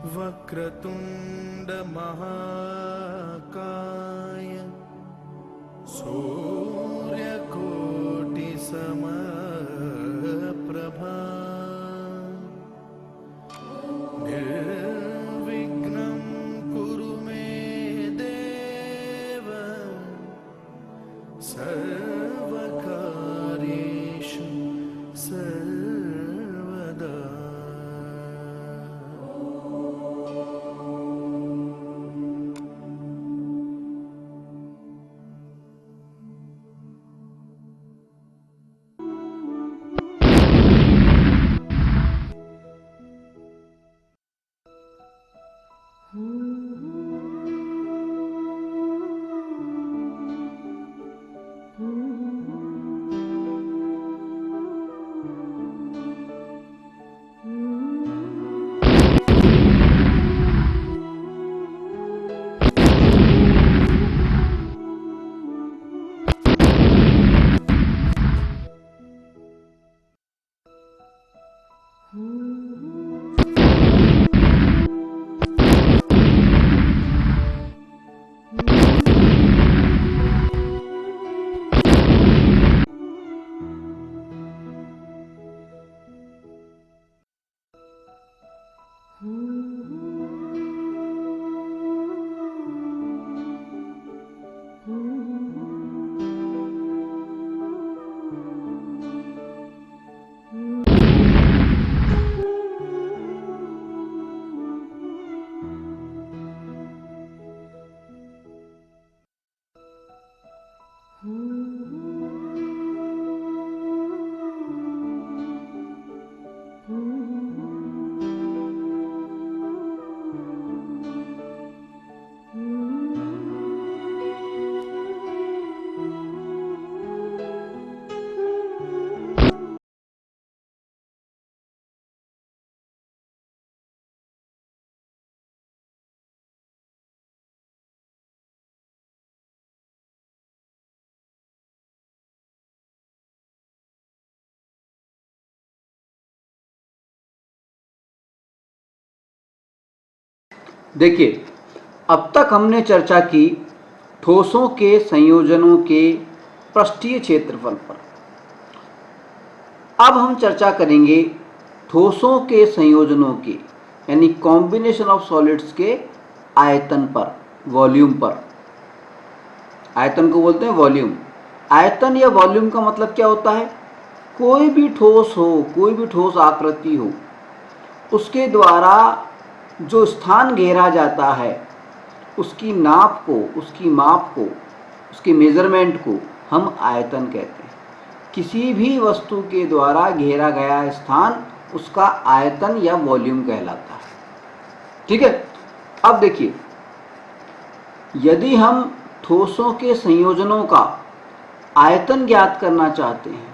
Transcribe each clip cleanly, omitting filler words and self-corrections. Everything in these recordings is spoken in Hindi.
वक्रतुंड महाकाय सूर्यकोटि समप्रभा निर्विघ्नं कुरु मे देव सर्वकार्येषु सर्वदा। देखिए, अब तक हमने चर्चा की ठोसों के संयोजनों के पृष्ठीय क्षेत्रफल पर। अब हम चर्चा करेंगे ठोसों के संयोजनों के यानी कॉम्बिनेशन ऑफ सॉलिड्स के आयतन पर, वॉल्यूम पर। आयतन को बोलते हैं वॉल्यूम। आयतन या वॉल्यूम का मतलब क्या होता है? कोई भी ठोस हो, कोई भी ठोस आकृति हो, उसके द्वारा जो स्थान घेरा जाता है उसकी नाप को, उसकी माप को, उसके मेजरमेंट को हम आयतन कहते हैं। किसी भी वस्तु के द्वारा घेरा गया स्थान उसका आयतन या वॉल्यूम कहलाता है। ठीक है। अब देखिए, यदि हम ठोसों के संयोजनों का आयतन ज्ञात करना चाहते हैं,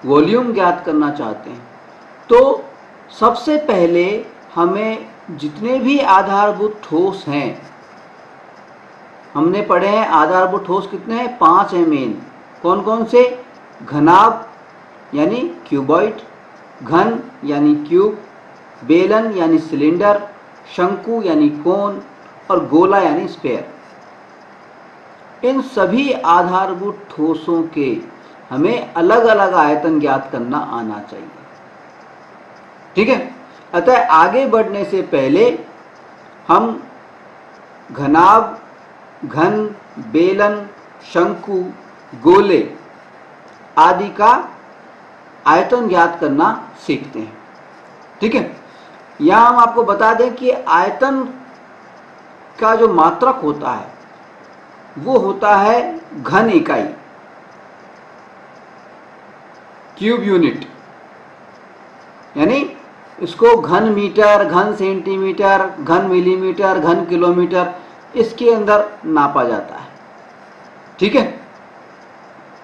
वॉल्यूम ज्ञात करना चाहते हैं, तो सबसे पहले हमें जितने भी आधारभूत ठोस हैं, हमने पढ़े हैं आधारभूत ठोस कितने हैं? 5 हैं मेन। कौन कौन से? घनाभ यानी क्यूबॉइड, घन यानी क्यूब, बेलन यानी सिलेंडर, शंकु यानी कोन और गोला यानी स्फेयर। इन सभी आधारभूत ठोसों के हमें अलग अलग आयतन ज्ञात करना आना चाहिए। ठीक है। अतः आगे बढ़ने से पहले हम घनाभ, घन, बेलन, शंकु, गोले आदि का आयतन ज्ञात करना सीखते हैं। ठीक है। यहाँ हम आपको बता दें कि आयतन का जो मात्रक होता है वो होता है घन इकाई, क्यूब यूनिट। यानी इसको घन मीटर, घन सेंटीमीटर, घन मिलीमीटर, घन किलोमीटर इसके अंदर नापा जाता है। ठीक है।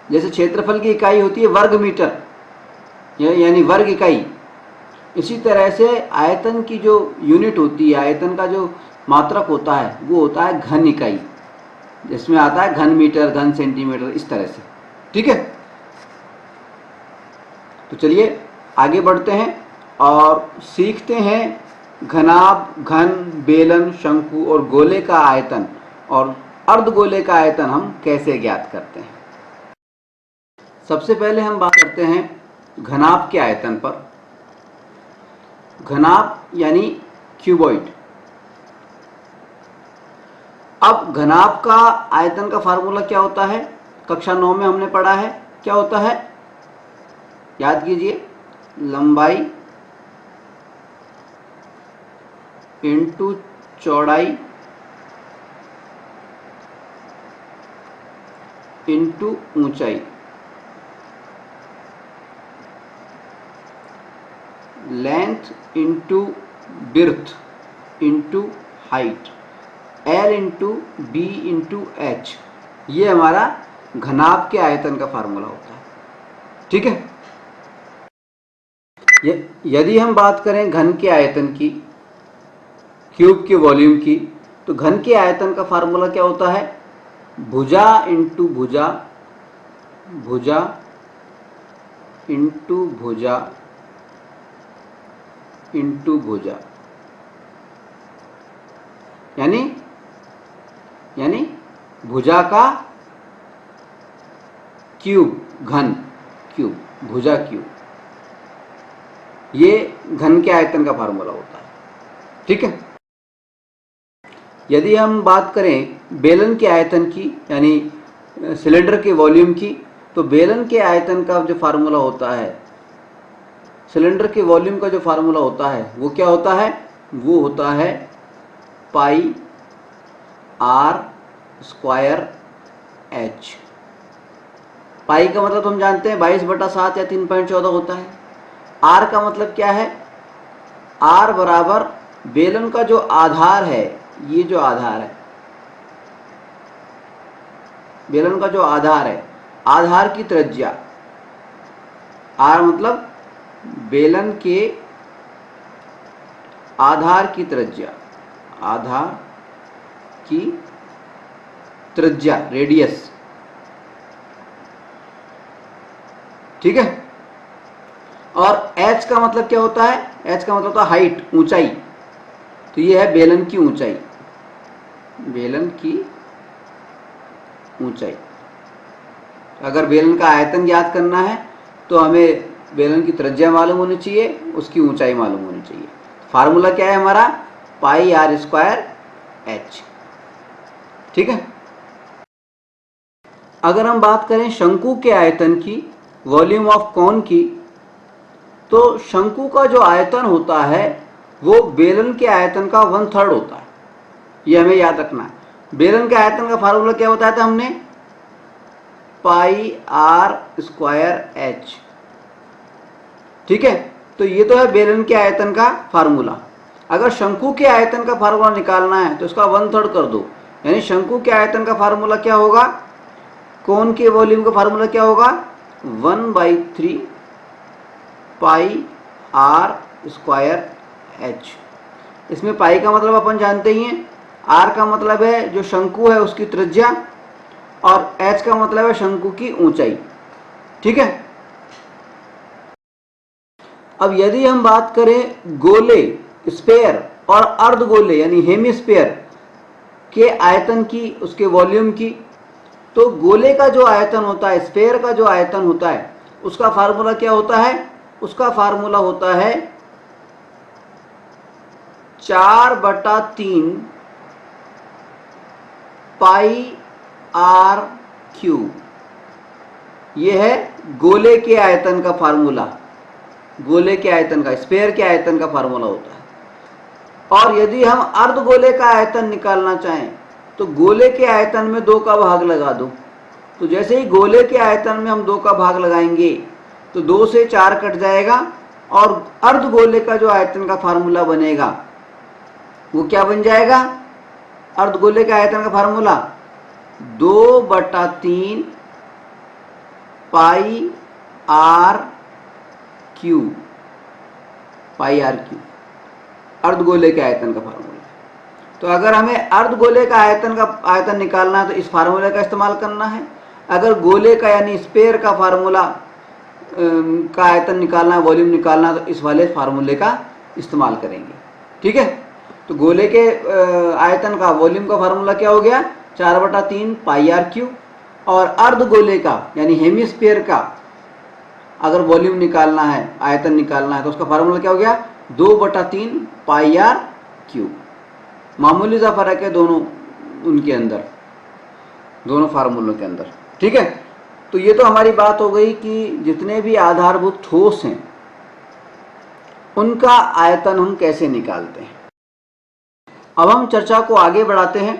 जैसे क्षेत्रफल की इकाई होती है वर्ग मीटर यानी वर्ग इकाई, इसी तरह से आयतन की जो यूनिट होती है, आयतन का जो मात्रक होता है वो होता है घन इकाई, जिसमें आता है घन मीटर, घन सेंटीमीटर, इस तरह से। ठीक है। तो चलिए आगे बढ़ते हैं और सीखते हैं घनाभ, घन, बेलन, शंकु और गोले का आयतन और अर्धगोले का आयतन हम कैसे ज्ञात करते हैं। सबसे पहले हम बात करते हैं घनाभ के आयतन पर। घनाभ यानी क्यूबॉइड। अब घनाभ का आयतन का फार्मूला क्या होता है, कक्षा 9 में हमने पढ़ा है। क्या होता है, याद कीजिए, लंबाई इंटू चौड़ाई इंटू ऊंचाई। Length into breadth into height, L into B into H, ये हमारा घनाभ के आयतन का फार्मूला होता है। ठीक है। यदि हम बात करें घन के आयतन की, क्यूब के वॉल्यूम की, तो घन के आयतन का फार्मूला क्या होता है, भुजा इंटू भुजा, भुजा इंटू भुजा इंटू भुजा, यानी भुजा का क्यूब, घन क्यूब, भुजा क्यूब, ये घन के आयतन का फार्मूला होता है। ठीक है। यदि हम बात करें बेलन के आयतन की, यानी सिलेंडर के वॉल्यूम की, तो बेलन के आयतन का जो फार्मूला होता है, सिलेंडर के वॉल्यूम का जो फार्मूला होता है वो क्या होता है, वो होता है पाई आर स्क्वायर एच। पाई का मतलब हम जानते हैं 22/7 या 3.14 होता है। आर का मतलब क्या है, आर बराबर बेलन का जो आधार है, ये जो आधार है, बेलन का जो आधार है, आधार की त्रिज्या, आर मतलब बेलन के आधार की त्रिज्या, आधार की त्रिज्या, रेडियस। ठीक है। और h का मतलब क्या होता है, h का मतलब होता है हाइट, ऊंचाई। तो ये है बेलन की ऊंचाई, बेलन की ऊंचाई। अगर बेलन का आयतन ज्ञात करना है तो हमें बेलन की त्रिज्या मालूम होनी चाहिए, उसकी ऊंचाई मालूम होनी चाहिए। फार्मूला क्या है हमारा, पाई आर स्क्वायर एच। ठीक है। अगर हम बात करें शंकु के आयतन की, वॉल्यूम ऑफ कॉन की, तो शंकु का जो आयतन होता है वो बेलन के आयतन का 1/3 होता है। ये हमें याद रखना है। बेलन के आयतन का फार्मूला क्या बताया था हमने, पाई आर स्क्वायर एच। ठीक है। तो ये तो है बेलन के आयतन का फार्मूला। अगर शंकु के आयतन का फार्मूला निकालना है तो इसका 1/3 कर दो, यानी शंकु के आयतन का फार्मूला क्या होगा, कोन के वॉल्यूम का फार्मूला क्या होगा, 1/3 पाई आर स्क्वायर एच। इसमें पाई का मतलब अपन जानते ही हैं, आर का मतलब है जो शंकु है उसकी त्रिज्या, और एच का मतलब है शंकु की ऊंचाई। ठीक है। अब यदि हम बात करें गोले, स्फेयर और अर्धगोले यानी हेमिस्फेयर के आयतन की, उसके वॉल्यूम की, तो गोले का जो आयतन होता है, स्फेयर का जो आयतन होता है, उसका फार्मूला क्या होता है, उसका फार्मूला होता है 4/3 पाई आर क्यूब। यह है गोले के आयतन का फार्मूला, गोले के आयतन का, स्फेयर के आयतन का फार्मूला होता है। और यदि हम अर्धगोले का आयतन निकालना चाहें तो गोले के आयतन में 2 का भाग लगा दो। तो जैसे ही गोले के आयतन में हम 2 का भाग लगाएंगे तो 2 से 4 कट जाएगा, और अर्धगोले का जो आयतन का फार्मूला बनेगा वो क्या बन जाएगा, अर्धगोले के आयतन का formula 2/3 pi R cube, pi R cube, अर्धगोले के आयतन का फार्मूला। तो अगर हमें अर्धगोले का आयतन निकालना है तो इस फार्मूले का इस्तेमाल करना है। अगर गोले का यानी स्फेयर का फार्मूला का आयतन निकालना है, वॉल्यूम निकालना है, तो इस वाले फार्मूले का इस्तेमाल करेंगे। ठीक है, तो गोले के आयतन का वॉल्यूम का फार्मूला क्या हो गया, 4/3 पाई आर क्यू। और अर्ध गोले का यानी हेमिस्फीयर का अगर वॉल्यूम निकालना है, आयतन निकालना है, तो उसका फार्मूला क्या हो गया, 2/3 पाई आर क्यू। मामूली सा फर्क है दोनों उनके अंदर, दोनों फार्मूलों के अंदर। ठीक है, तो ये तो हमारी बात हो गई कि जितने भी आधारभूत ठोस हैं उनका आयतन हम कैसे निकालते हैं। अब हम चर्चा को आगे बढ़ाते हैं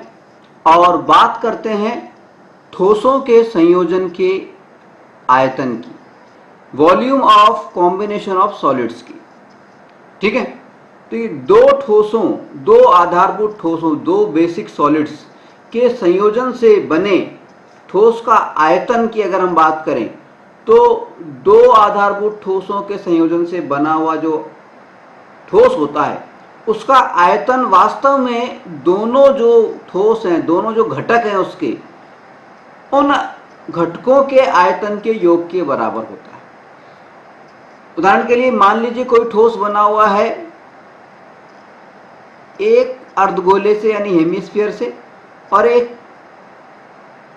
और बात करते हैं ठोसों के संयोजन के आयतन की, volume of combination of solids की। ठीक है, तो ये दो ठोसों, दो आधारभूत ठोसों, दो बेसिक सॉलिड्स के संयोजन से बने ठोस का आयतन की अगर हम बात करें तो दो आधारभूत ठोसों के संयोजन से बना हुआ जो ठोस होता है उसका आयतन वास्तव में दोनों जो ठोस हैं, दोनों जो घटक हैं उसके, उन घटकों के आयतन के योग के बराबर होता है। उदाहरण के लिए मान लीजिए कोई ठोस बना हुआ है एक अर्धगोले से यानी हेमिस्फीयर से और एक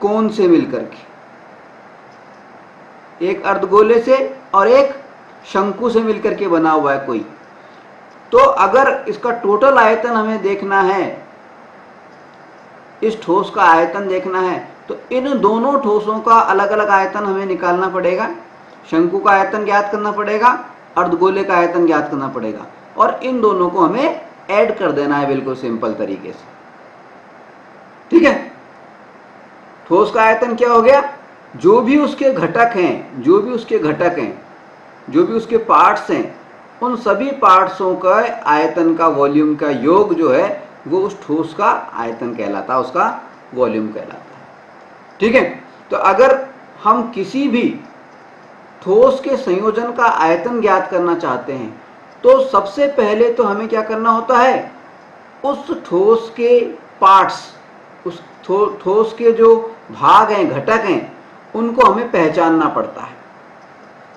कोन से मिलकर के, एक अर्धगोले से और एक शंकु से मिलकर के बना हुआ है कोई। तो अगर इसका टोटल आयतन हमें देखना है, इस ठोस का आयतन देखना है, तो इन दोनों ठोसों का अलग अलग आयतन हमें निकालना पड़ेगा। शंकु का आयतन ज्ञात करना पड़ेगा, अर्धगोले का आयतन ज्ञात करना पड़ेगा, और इन दोनों को हमें ऐड कर देना है बिल्कुल सिंपल तरीके से। ठीक है, ठोस का आयतन क्या हो गया, जो भी उसके घटक हैं, जो भी उसके घटक हैं, जो भी उसके पार्ट्स हैं, उन सभी पार्ट्सों का आयतन का वॉल्यूम का योग जो है वो उस ठोस का आयतन कहलाता है, उसका वॉल्यूम कहलाता है। ठीक है, तो अगर हम किसी भी ठोस के संयोजन का आयतन ज्ञात करना चाहते हैं तो सबसे पहले तो हमें क्या करना होता है, उस ठोस के पार्ट्स, उस ठोस के जो भाग हैं, घटक हैं, उनको हमें पहचानना पड़ता है।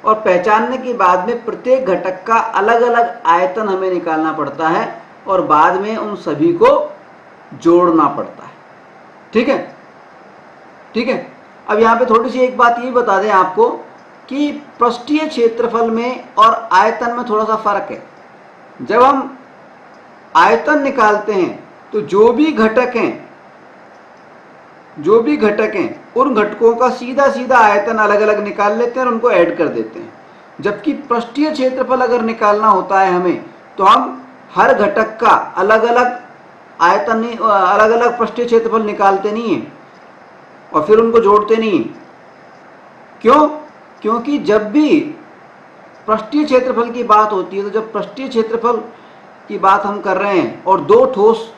और पहचानने के बाद में प्रत्येक घटक का अलग अलग आयतन हमें निकालना पड़ता है और बाद में उन सभी को जोड़ना पड़ता है। ठीक है, ठीक है। अब यहाँ पे थोड़ी सी एक बात ये बता दें आपको कि पृष्ठीय क्षेत्रफल में और आयतन में थोड़ा सा फर्क है। जब हम आयतन निकालते हैं तो जो भी घटक हैं उन घटकों का सीधा सीधा आयतन अलग अलग निकाल लेते हैं और उनको ऐड कर देते हैं। जबकि पृष्ठीय क्षेत्रफल अगर निकालना होता है हमें, तो हम हर घटक का अलग अलग आयतन, अलग अलग पृष्ठीय क्षेत्रफल निकालते नहीं हैं और फिर उनको जोड़ते नहीं हैं। क्यों? क्योंकि जब भी पृष्ठीय क्षेत्रफल की बात होती है, तो जब पृष्ठीय क्षेत्रफल की बात हम कर रहे हैं और दो ठोस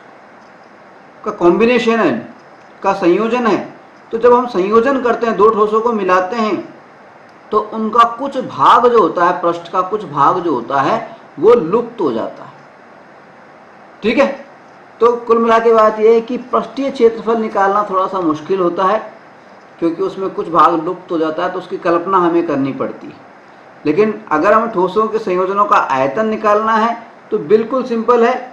का कॉम्बिनेशन है, का संयोजन है, तो जब हम संयोजन करते हैं, दो ठोसों को मिलाते हैं, तो उनका कुछ भाग जो होता है, पृष्ठ का कुछ भाग जो होता है वो लुप्त हो जाता है। ठीक है, तो कुल मिला के बात यह है कि पृष्ठीय क्षेत्रफल निकालना थोड़ा सा मुश्किल होता है क्योंकि उसमें कुछ भाग लुप्त हो जाता है, तो उसकी कल्पना हमें करनी पड़ती है। लेकिन अगर हमें ठोसों के संयोजनों का आयतन निकालना है तो बिल्कुल सिंपल है।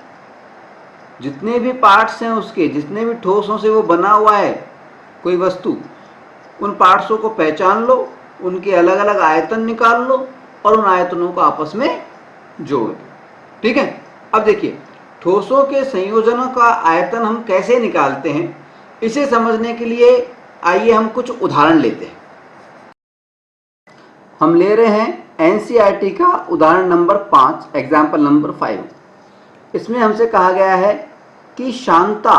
जितने भी पार्ट्स हैं उसके, जितने भी ठोसों से वो बना हुआ है कोई वस्तु, उन पार्ट्सों को पहचान लो, उनके अलग अलग आयतन निकाल लो और उन आयतनों को आपस में जोड़ दो। ठीक है, अब देखिए ठोसों के संयोजनों का आयतन हम कैसे निकालते हैं, इसे समझने के लिए आइए हम कुछ उदाहरण लेते हैं। हम ले रहे हैं एनसीईआरटी का उदाहरण नंबर 5, एग्जाम्पल नंबर 5। इसमें हमसे कहा गया है कि शांता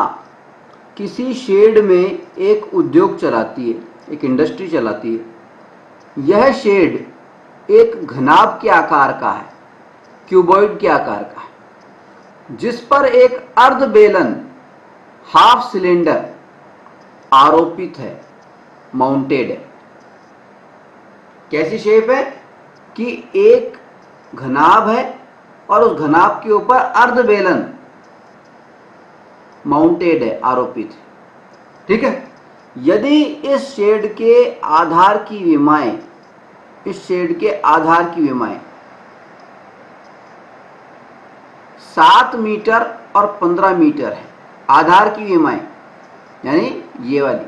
किसी शेड में एक उद्योग चलाती है, एक इंडस्ट्री चलाती है। यह शेड एक घनाभ के आकार का है, क्यूबॉइड के आकार का है, जिस पर एक अर्ध बेलन हाफ सिलेंडर आरोपित है, माउंटेड है। कैसी शेप है कि एक घनाभ है और उस घनाभ के ऊपर अर्ध बेलन माउंटेड है, आरोपित है। ठीक है, यदि इस शेड के आधार की विमाएं, इस शेड के आधार की विमाएं 7 मीटर और 15 मीटर है। आधार की विमाएं यानी ये वाली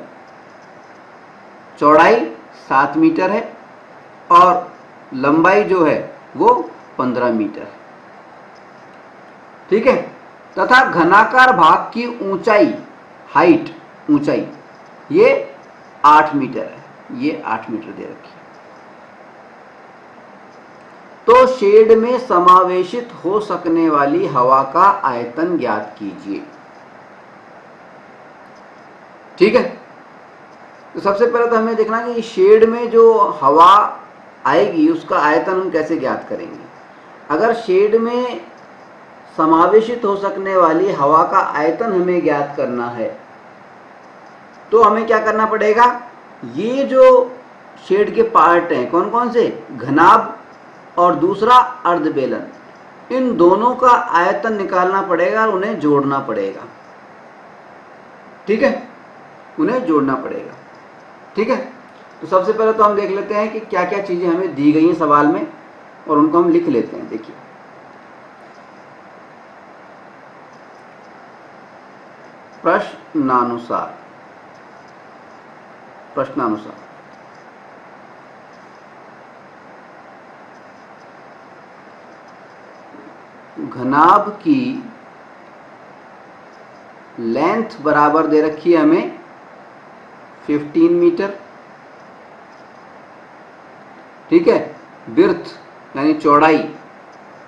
चौड़ाई 7 मीटर है और लंबाई जो है वो 15 मीटर है। ठीक है। तथा घनाकार भाग की ऊंचाई, हाइट, ऊंचाई ये 8 मीटर है। ये 8 मीटर दे रखी है। तो शेड में समावेशित हो सकने वाली हवा का आयतन ज्ञात कीजिए। ठीक है। तो सबसे पहले तो हमें देखना कि शेड में जो हवा आएगी उसका आयतन हम कैसे ज्ञात करेंगे। अगर शेड में समावेशित हो सकने वाली हवा का आयतन हमें ज्ञात करना है तो हमें क्या करना पड़ेगा, ये जो शेड के पार्ट हैं कौन कौन से, घनाभ और दूसरा अर्धबेलन, इन दोनों का आयतन निकालना पड़ेगा और उन्हें जोड़ना पड़ेगा। ठीक है, उन्हें जोड़ना पड़ेगा। ठीक है। तो सबसे पहले तो हम देख लेते हैं कि क्या क्या चीजें हमें दी गई हैं सवाल में और उनको हम लिख लेते हैं। देखिए, प्रश्नानुसार घनाभ की लेंथ बराबर दे रखी है हमें 15 मीटर। ठीक है। विड्थ यानी चौड़ाई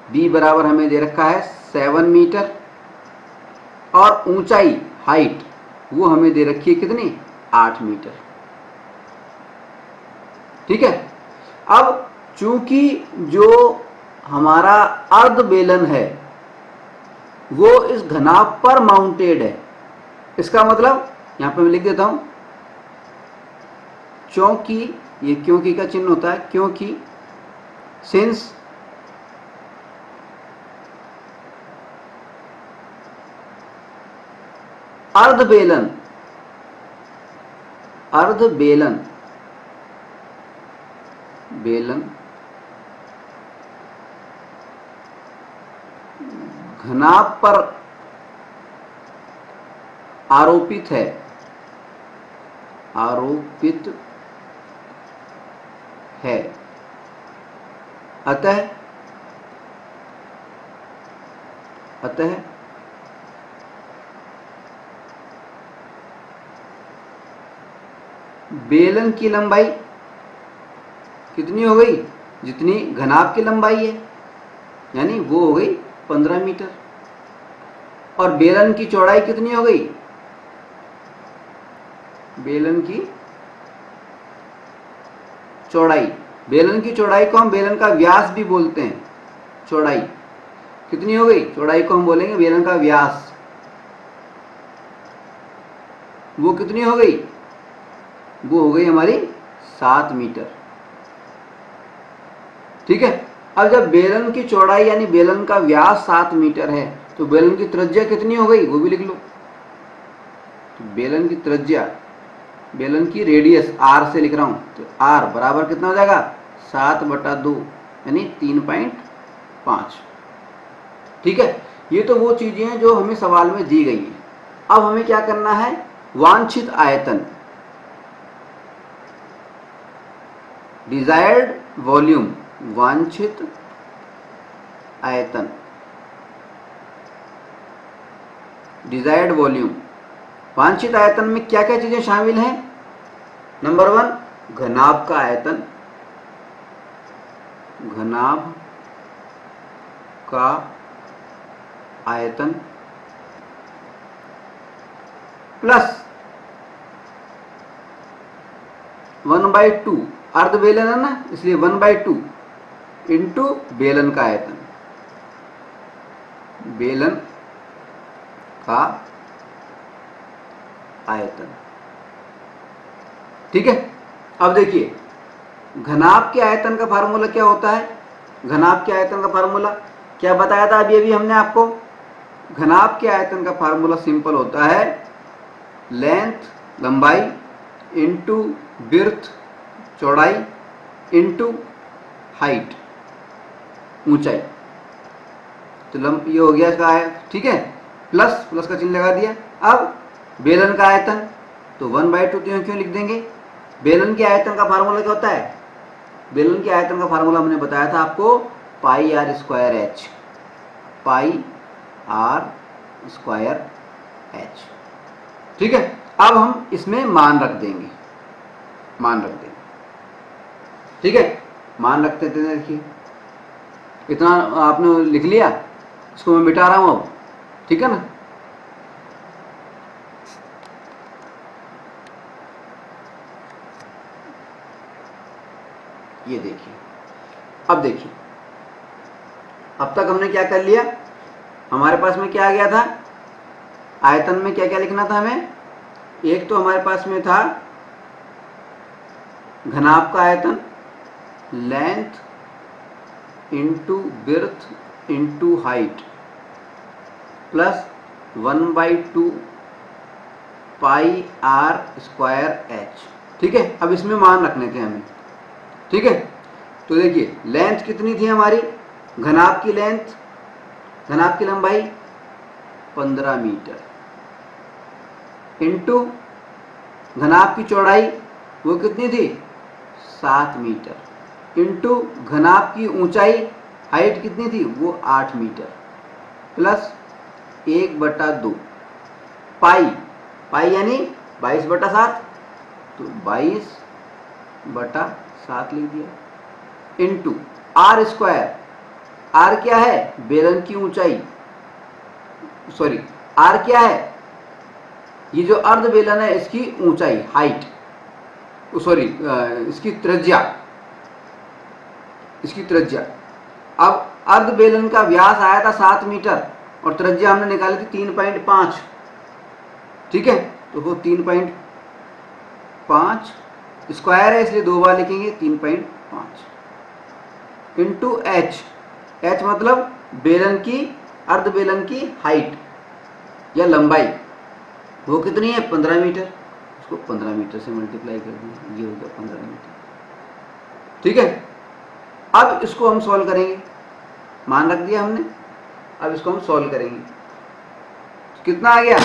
b बराबर हमें दे रखा है 7 मीटर और ऊंचाई, हाइट, वो हमें दे रखी है कितनी, 8 मीटर। ठीक है। अब चूंकि जो हमारा अर्धबेलन है वो इस घनाभ पर माउंटेड है, इसका मतलब यहां पे मैं लिख देता हूं क्योंकि, ये क्योंकि का चिन्ह होता है, क्योंकि सिंस अर्धबेलन घनाभ पर आरोपित है, अतः बेलन की लंबाई कितनी हो गई, जितनी घनाभ की लंबाई है, यानी वो हो गई 15 मीटर। और बेलन की चौड़ाई कितनी हो गई, बेलन की चौड़ाई को हम बेलन का व्यास भी बोलते हैं। चौड़ाई कितनी हो गई, चौड़ाई को हम बोलेंगे बेलन का व्यास। वो कितनी हो गई, वो हो गई हमारी 7 मीटर। ठीक है। अब जब बेलन की चौड़ाई यानी बेलन का व्यास 7 मीटर है तो बेलन की त्रिज्या कितनी हो गई, वो भी लिख लो। तो बेलन की त्रिज्या, बेलन की रेडियस r से लिख रहा हूं, तो r बराबर कितना हो जाएगा, 7/2 यानी 3.5। ठीक है। ये तो वो चीजें हैं जो हमें सवाल में दी गई हैं। अब हमें क्या करना है, वांछित आयतन, डिजायर्ड वॉल्यूम, वांछित आयतन, डिजायर्ड वॉल्यूम। वांछित आयतन में क्या क्या चीजें शामिल हैं, नंबर 1 घनाभ का आयतन, घनाभ का आयतन प्लस 1/2, अर्धबेलन है ना इसलिए 1/2 इंटू बेलन का आयतन, बेलन का आयतन। ठीक है। अब देखिए घनाभ के आयतन का फार्मूला क्या होता है, घनाभ के आयतन का फार्मूला क्या बताया था अभी हमने आपको। घनाभ के आयतन का फार्मूला सिंपल होता है, लेंथ लंबाई इंटू विड्थ चौड़ाई इंटू हाइट ऊंचाई। तो लंब ये हो गया इसका ठीक है, प्लस प्लस का चिन्ह लगा दिया। अब बेलन का आयतन, तो 1/2 क्यों लिख देंगे। बेलन के आयतन का फार्मूला क्या होता है, बेलन के आयतन का फार्मूला हमने बताया था आपको, pi are square H, pi are square H. ठीक है, अब हम इसमें मान रख देंगे, मान रख देंगे। ठीक है, मान रखते थे, देखिए इतना आपने लिख लिया, इसको मैं मिटा रहा हूं अब। ठीक है ना, ये देखिए, अब देखिए, अब तक हमने क्या कर लिया, हमारे पास में क्या आ गया था, आयतन में क्या क्या लिखना था हमें। एक तो हमारे पास में था घनाभ का आयतन, length into width into height, plus 1/2 pi are square H. ठीक है, अब इसमें मान रखने थे हमें। ठीक है, तो देखिए लेंथ कितनी थी हमारी, घनाभ की लेंथ, घनाभ की लंबाई 15 मीटर, इंटू घनाभ की चौड़ाई वो कितनी थी 7 मीटर, इंटू घनाभ की ऊंचाई हाइट कितनी थी वो 8 मीटर, प्लस 1/2 पाई, पाई यानी 22/7, तो 22/7 लिख दिया, इंटू आर स्क्वायर, आर क्या है बेलन की ऊंचाई, सॉरी आर क्या है, ये जो अर्ध बेलन है इसकी ऊंचाई, हाइट, सॉरी इसकी त्रिज्या, इसकी त्रिज्या। अब अर्ध बेलन का व्यास आया था 7 मीटर और त्रिज्या हमने निकाली थी 3.5। ठीक है, तो वो 3.5 स्क्वायर है इसलिए 2 बार लिखेंगे, 3.5 इंटू एच, एच मतलब बेलन की, अर्ध बेलन की हाइट या लंबाई, वो कितनी है 15 मीटर, उसको 15 मीटर से मल्टीप्लाई कर देंगे, ये हो गया 15 मीटर। ठीक है, अब इसको हम सॉल्व करेंगे, मान रख दिया हमने, अब इसको हम सॉल्व करेंगे। कितना आ गया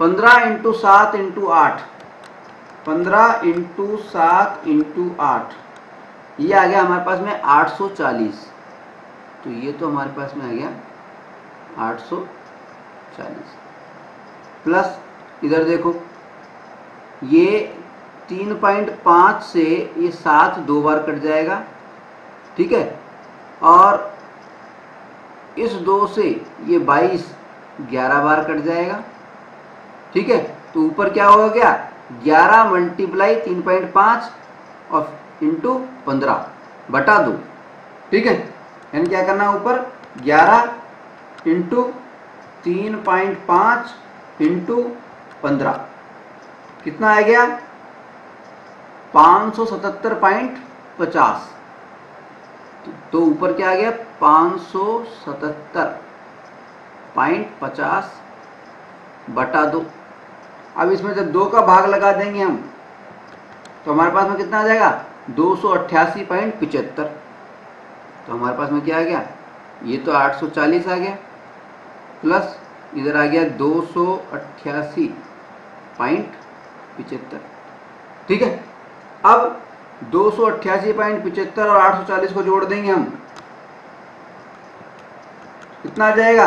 15 × 7 × 8, 15 × 7 × 8, ये आ गया हमारे पास में 840। तो ये तो हमारे पास में आ गया 840, प्लस इधर देखो ये 3.5 से ये 7 2 बार कट जाएगा। ठीक है, और इस 2 से ये 22 11 बार कट जाएगा। ठीक है, तो ऊपर क्या हो गया 11 × 3.5 और इंटू 15/2। ठीक है, यानी क्या करना है ऊपर 11 × 3.5 × 15, कितना आ गया 577.50। तो ऊपर क्या आ गया 577.50/2। अब इसमें जब 2 का भाग लगा देंगे हम तो हमारे पास में कितना आ जाएगा 288.75। तो हमारे पास में क्या आ गया, ये तो 840 आ गया, प्लस इधर आ गया 288.75। ठीक है, अब 288.75 और 840 को जोड़ देंगे हम, कितना आ जाएगा,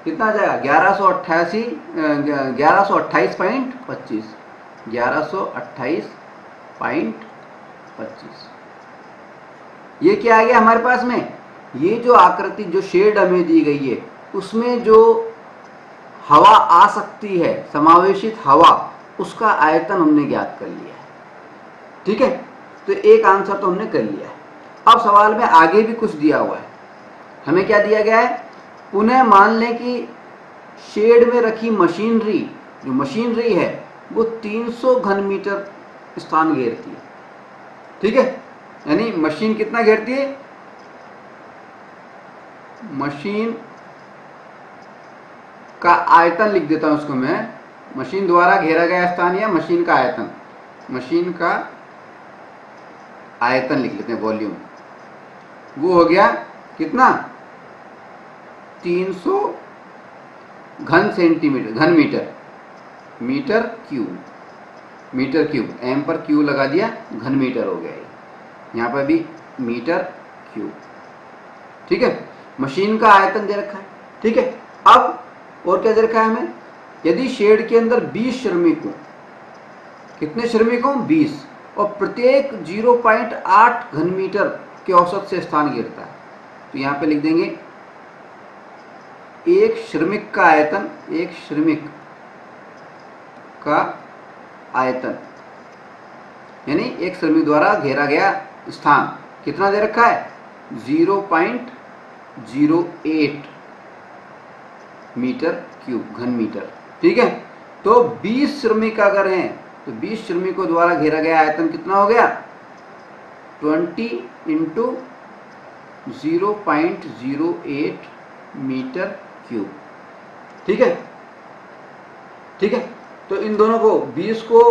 कितना आ जाएगा 1128.25, 1128.25। ये क्या आ गया हमारे पास में, ये जो आकृति, जो शेड हमें दी गई है उसमें जो हवा आ सकती है, समावेशित हवा, उसका आयतन हमने ज्ञात कर लिया है। ठीक है, तो एक आंसर तो हमने कर लिया है। अब सवाल में आगे भी कुछ दिया हुआ है, हमें क्या दिया गया है, पुनः मान लें कि शेड में रखी मशीनरी, जो मशीनरी है वो 300 घन मीटर स्थान घेरती है। ठीक है, यानी मशीन कितना घेरती है, मशीन का आयतन लिख देता हूं उसको मैं, मशीन द्वारा घेरा गया स्थान या मशीन का आयतन, मशीन का आयतन लिख लेते हैं, वॉल्यूम, वो हो गया कितना 300 घन सेंटीमीटर, घन metre, metre cube, metre cube, m पर क्यू लगा दिया, घन मीटर हो गया ये, यहाँ पर भी मीटर क्यूब। ठीक है, मशीन का आयतन दे रखा है। ठीक है, अब और क्या दे रखा है हमें, यदि शेड के अंदर 20 श्रमिक हो, कितने श्रमिक हो, 20, और प्रत्येक 0.8 घन मीटर के औसत से स्थान गिरता है, तो यहाँ पे लिख देंगे एक श्रमिक का आयतन, एक श्रमिक का आयतन, यानी एक श्रमिक द्वारा घेरा गया स्थान कितना दे रखा है, 0.08 मीटर क्यूब, घन मीटर। ठीक है, तो 20 श्रमिक अगर हैं तो 20 श्रमिकों द्वारा घेरा गया आयतन कितना हो गया, 20 इंटू 0.08 मीटर क्यूब। ठीक है, ठीक है, तो इन दोनों को 20 को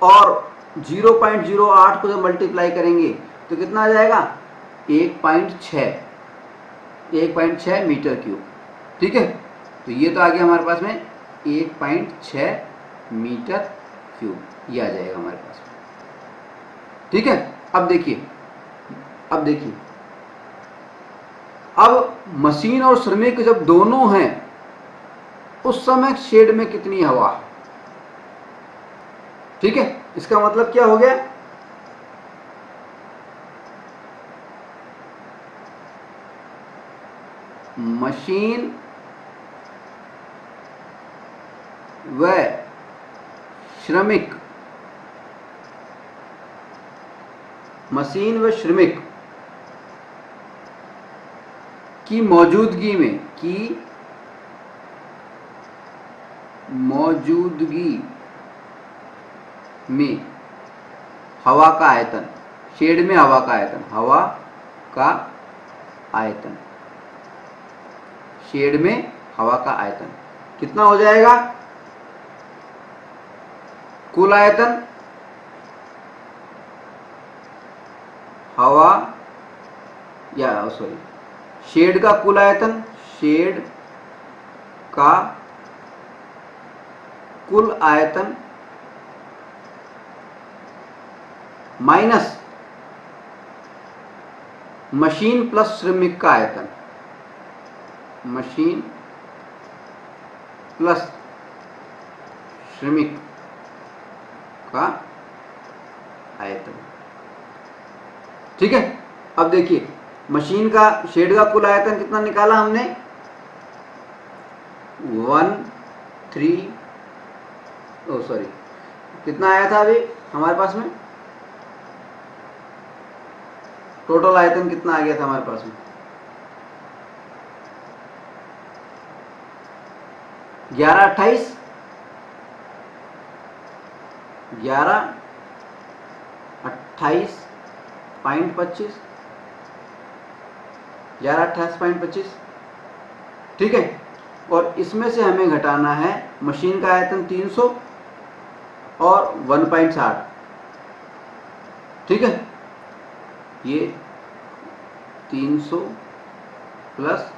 और 0.08 को जब मल्टीप्लाई करेंगे तो कितना आ जाएगा, 1.6 मीटर क्यूब। ठीक है, तो ये तो आ गया हमारे पास में 1.6 मीटर क्यूब, ये आ जाएगा हमारे पास में। ठीक है, अब देखिए, अब मशीन और श्रमिक जब दोनों हैं उस समय शेड में कितनी हवा। ठीक है, इसका मतलब क्या हो गया, मशीन व श्रमिक, मशीन व श्रमिक की मौजूदगी में हवा का आयतन, शेड में हवा का आयतन, हवा का आयतन, शेड में हवा का आयतन कितना हो जाएगा, कुल आयतन हवा या सॉरी शेड का कुल आयतन, शेड का कुल आयतन माइनस मशीन प्लस श्रमिक का आयतन, मशीन प्लस श्रमिक का आयतन। ठीक है, अब देखिए मशीन का, शेड का कुल आयतन कितना निकाला हमने, 13 कितना आया था अभी हमारे पास में, टोटल आयतन कितना आ गया था हमारे पास में, 1128 1128.25। ठीक है, और इसमें से हमें घटाना है मशीन का आयतन 300 और 1.60। ठीक है, ये 300 प्लस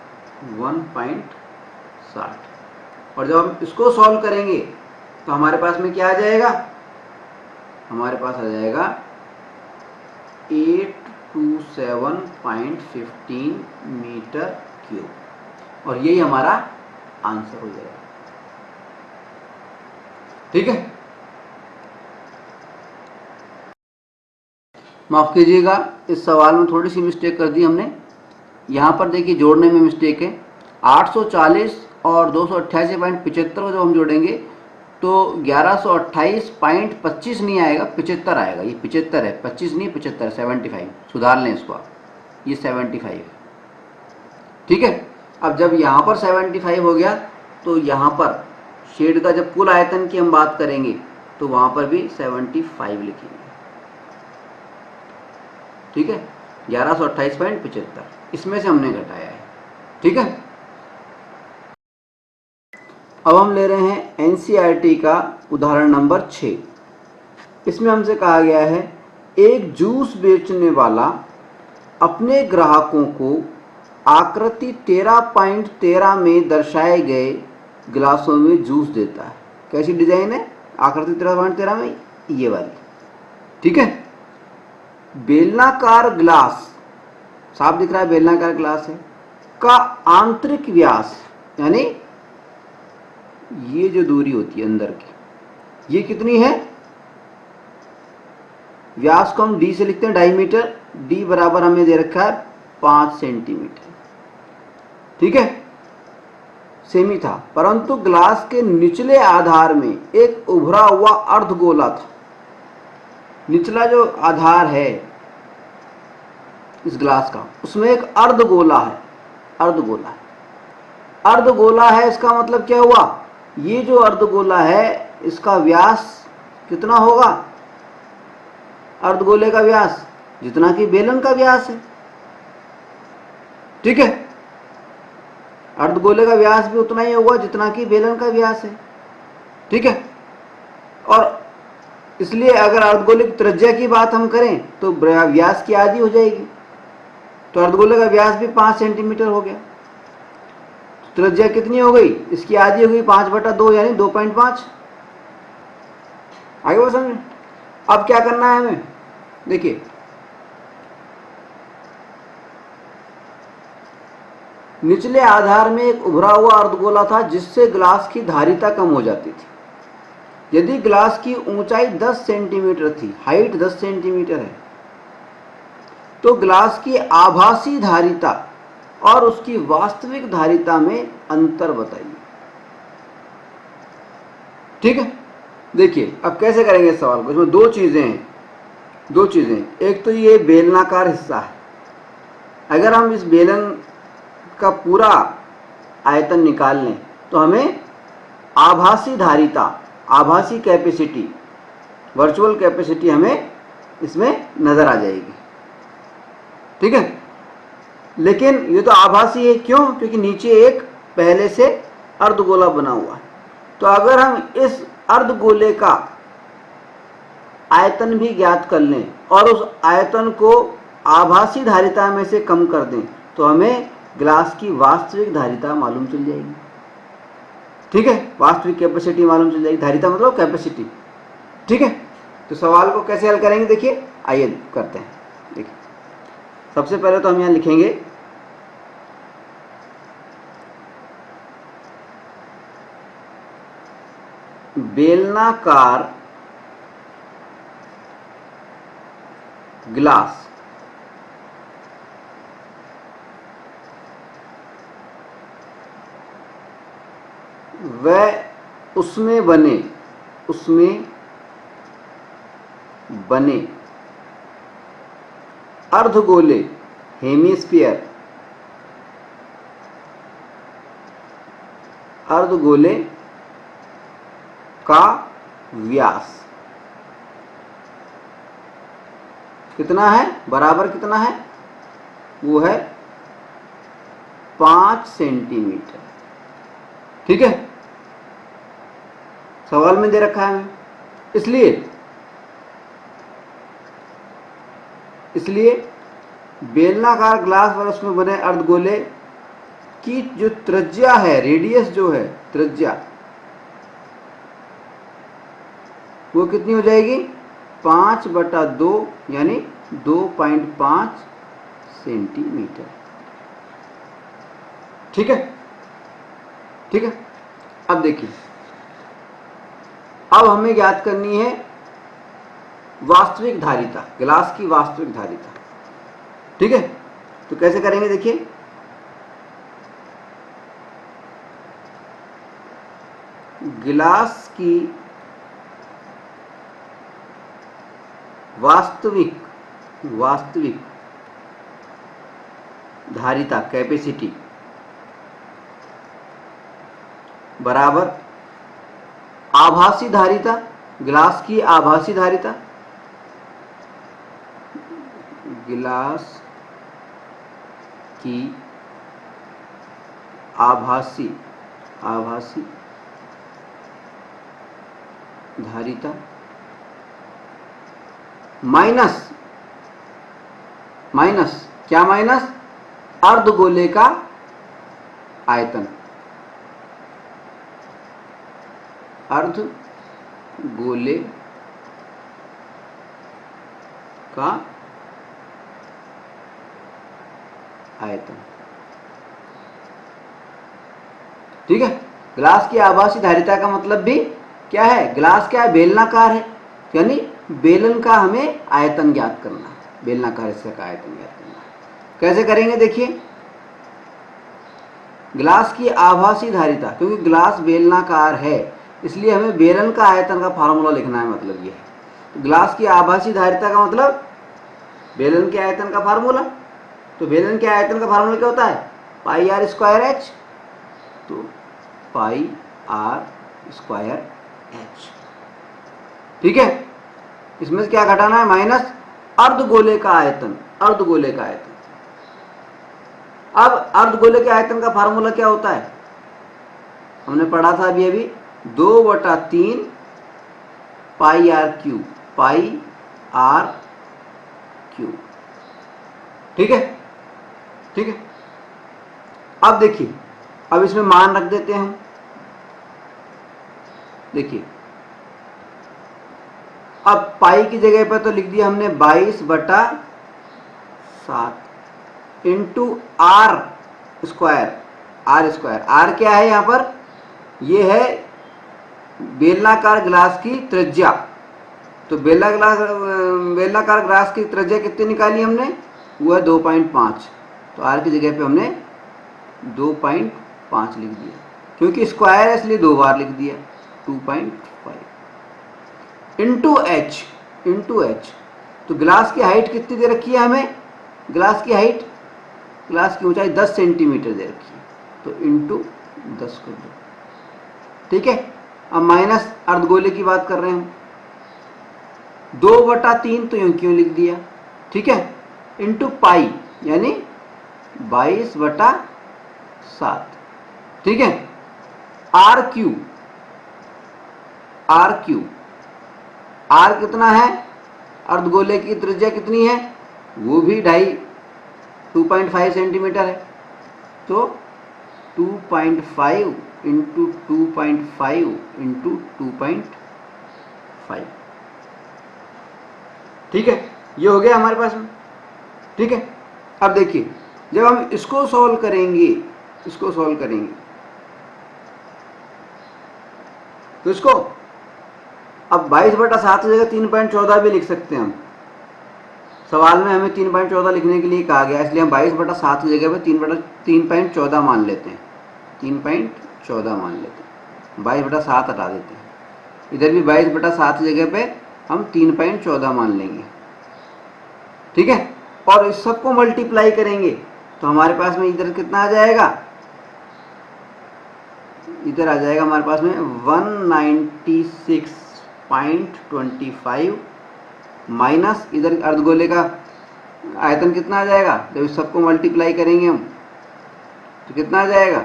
1.60, और जब हम इसको सॉल्व करेंगे तो हमारे पास में क्या आ जाएगा, हमारे पास आ जाएगा 827.15 मीटर क्यूब, और यही हमारा आंसर हो जाएगा। ठीक है, माफ कीजिएगा, इस सवाल में थोड़ी सी मिस्टेक कर दी हमने। यहाँ पर देखिए जोड़ने में मिस्टेक है, 840 और 288.75 को जब हम जोड़ेंगे तो 1128.25 नहीं आएगा, 75 आएगा। ये 75 है, 25 नहीं 75, 75, सुधार लें इसको आप, ये 75 है। ठीक है, अब जब यहाँ पर 75 हो गया तो यहाँ पर शेड का जब कुल आयतन की हम बात करेंगे तो वहाँ पर भी 75 लिखेंगे। ठीक है, 1128.75 इसमें से हमने घटाया है। ठीक है, अब हम ले रहे हैं एनसीईआरटी का उदाहरण नंबर 6। इसमें हमसे कहा गया है, 1 जूस बेचने वाला अपने ग्राहकों को आकृति 13.13 में दर्शाए गए गिलासों में जूस देता है। कैसी डिजाइन है आकृति 13.13 में? ये वाली, ठीक है। बेलनाकार गिलास, साफ दिख रहा है बेलनाकार गिलास है, का आंतरिक व्यास, यानी ये जो दूरी होती है अंदर की, ये कितनी है? व्यास को हम डी से लिखते हैं, डायमीटर। डी बराबर हमें दे रखा है 5 सेंटीमीटर, ठीक है। सेमी था, परंतु ग्लास के निचले आधार में एक उभरा हुआ अर्धगोला था। निचला जो आधार है इस ग्लास का, उसमें एक अर्धगोला है। अर्धगोला है, अर्धगोला है, इसका मतलब क्या हुआ? ये जो अर्धगोला है इसका व्यास कितना होगा? अर्धगोले का व्यास जितना कि बेलन का व्यास है, ठीक है। अर्धगोले का व्यास भी उतना ही होगा जितना कि बेलन का व्यास है, ठीक है। और इसलिए अगर अर्धगोले की त्रिज्या की बात हम करें तो व्यास की आधी हो जाएगी, तो अर्धगोले का व्यास भी 5 सेंटीमीटर हो गया। त्रिज्या कितनी हो गई? इसकी आधी हो गई 5/2 यानी 2.5। आगे वो समझ। अब क्या करना है हमें? देखिए, निचले आधार में एक उभरा हुआ अर्धगोला था जिससे ग्लास की धारिता कम हो जाती थी। यदि ग्लास की ऊंचाई 10 सेंटीमीटर थी, हाइट 10 सेंटीमीटर है, तो ग्लास की आभासी धारिता और उसकी वास्तविक धारिता में अंतर बताइए, ठीक है। देखिए अब कैसे करेंगे इस सवाल को। इसमें दो चीजें। एक तो ये बेलनाकार हिस्सा है। अगर हम इस बेलन का पूरा आयतन निकाल लें तो हमें आभासी धारिता, आभासी कैपेसिटी, वर्चुअल कैपेसिटी हमें इसमें नजर आ जाएगी, ठीक है। लेकिन ये तो आभासी है, क्यों? क्योंकि नीचे एक पहले से अर्धगोला बना हुआ है। तो अगर हम इस अर्धगोले का आयतन भी ज्ञात कर लें और उस आयतन को आभासी धारिता में से कम कर दें तो हमें ग्लास की वास्तविक धारिता मालूम चल जाएगी, ठीक है। वास्तविक कैपेसिटी मालूम चल जाएगी। धारिता मतलब कैपेसिटी, ठीक है। तो सवाल को कैसे हल करेंगे देखिए, आइए करते हैं। देखिए सबसे पहले तो हम यहां लिखेंगे बेलनाकार ग्लास वह उसमें बने अर्धगोले, हेमिस्फीयर, अर्धगोले का व्यास कितना है? बराबर कितना है? वो है 5 सेंटीमीटर, ठीक है। सवाल में दे रखा है हमें। इसलिए बेलनाकार ग्लास और उसमें बने अर्धगोले की जो त्रिज्या है, रेडियस जो है, त्रिज्या वो कितनी हो जाएगी? 5/2 यानी 2.5 सेंटीमीटर, ठीक है, ठीक है। अब देखिए, अब हमें ज्ञात करनी है वास्तविक धारिता, गिलास की वास्तविक धारिता, ठीक है। तो कैसे करेंगे देखिए, गिलास की वास्तविक धारिता, कैपेसिटी बराबर आभासी धारिता, गिलास की आभासी धारिता, गिलास की आभासी धारिता माइनस क्या माइनस? अर्धगोले का आयतन, अर्धगोले का आयतन। ठीक है, ग्लास की आभासी धारिता का मतलब भी क्या है, ग्लास क्या है, बेलनाकार है, यानी बेलन का हमें आयतन ज्ञात करना है, बेलनाकार हिस्से का आयतन ज्ञात करना है। कैसे करेंगे देखिए, ग्लास की आभासी धारिता, क्योंकि ग्लास बेलनाकार है इसलिए हमें बेलन का आयतन का फार्मूला लिखना है, मतलब ये है। तो ग्लास की आभासी धारिता का मतलब बेलन के आयतन का फार्मूला। तो बेलन के आयतन का फार्मूला क्या होता है, पाई आर स्क्वायर एच। तो पाई आर स्क्वायर एच। ठीक है, इसमें से क्या घटाना है, माइनस अर्धगोले का आयतन, अर्धगोले का आयतन। अब अर्धगोले के आयतन का फार्मूला क्या होता है, हमने पढ़ा था अभी 2/3 pi R cube, pi R cube. ठीक है, ठीक है। अब देखिए, अब इसमें मान रख देते हैं हम। देखिए, अब पाई की जगह पर तो लिख दिया हमने 22/7 into r square. R square, r क्या है यहाँ पर, ये है बेलनाकार ग्लास की त्रिज्या। तो बेलनाकार ग्लास की त्रिज्या कितनी निकाली हमने, वो है 2.5। तो आर की जगह पे हमने 2.5 लिख दिया, क्योंकि स्क्वायर है इसलिए 2 बार लिख दिया, 2.5 इंटू एच, इंटू एच। तो ग्लास की हाइट कितनी दे रखी है हमें, ग्लास की हाइट, ग्लास की ऊंचाई 10 सेंटीमीटर दे रखी है, तो इंटू 10 कर दो। ठीक है, अब माइनस अर्धगोले की बात कर रहे हैं हम, 2/3 तो यूं क्यों लिख दिया। ठीक है, इंटू पाई यानी 22/7। ठीक है, r cube, r cube, r कितना है, अर्धगोले की त्रिज्या कितनी है, वो भी 2.5 सेंटीमीटर है। तो 2.5 इंटू 2.5 इंटू 2.5। ठीक है, ये हो गया हमारे पास में। ठीक है, अब देखिए, जब हम इसको सॉल्व करेंगे, इसको सॉल्व करेंगे तो इसको अब 22/7 की जगह 3.14 भी लिख सकते हैं हम। सवाल में हमें 3.14 लिखने के लिए कहा गया, इसलिए हम 22/7 की जगह पे 3.14 मान लेते हैं, 3.14 मान लेते हैं, 22/7 हटा देते हैं। इधर भी 22/7 की जगह पे हम 3.14 मान लेंगे। ठीक है, और इस सबको मल्टीप्लाई करेंगे तो हमारे पास में इधर कितना आ जाएगा, इधर आ जाएगा हमारे पास में 196.25 माइनस इधर अर्धगोले का आयतन कितना आ जाएगा, जब इस सबको मल्टीप्लाई करेंगे हम तो कितना आ जाएगा,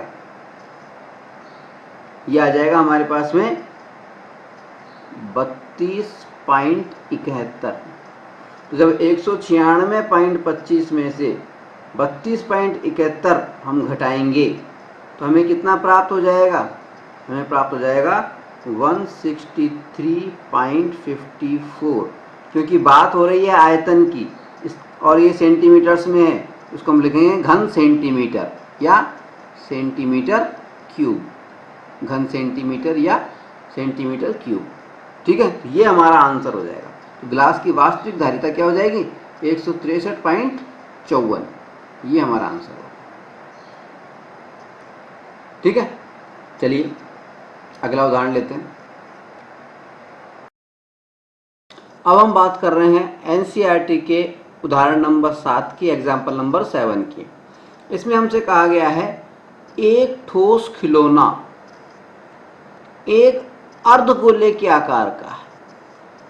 ये आ जाएगा हमारे पास में 32.71। तो जब 196.25 में से 32.71 हम घटाएंगे तो हमें कितना प्राप्त हो जाएगा, हमें प्राप्त हो जाएगा 163.54, क्योंकि बात हो रही है आयतन की और ये सेंटीमीटर्स में है, उसको हम लिखेंगे घन सेंटीमीटर या सेंटीमीटर क्यूब, घन सेंटीमीटर या सेंटीमीटर क्यूब। ठीक है, ये हमारा आंसर हो जाएगा। तो ग्लास की वास्तविक धारिता क्या हो जाएगी, 163.54, ये हमारा आंसर होगा। ठीक है, चलिए अगला उदाहरण लेते हैं। अब हम बात कर रहे हैं एनसीईआरटी के उदाहरण नंबर 7 की, एग्जाम्पल नंबर 7 की। इसमें हमसे कहा गया है एक ठोस खिलौना एक अर्धगोले के आकार का है,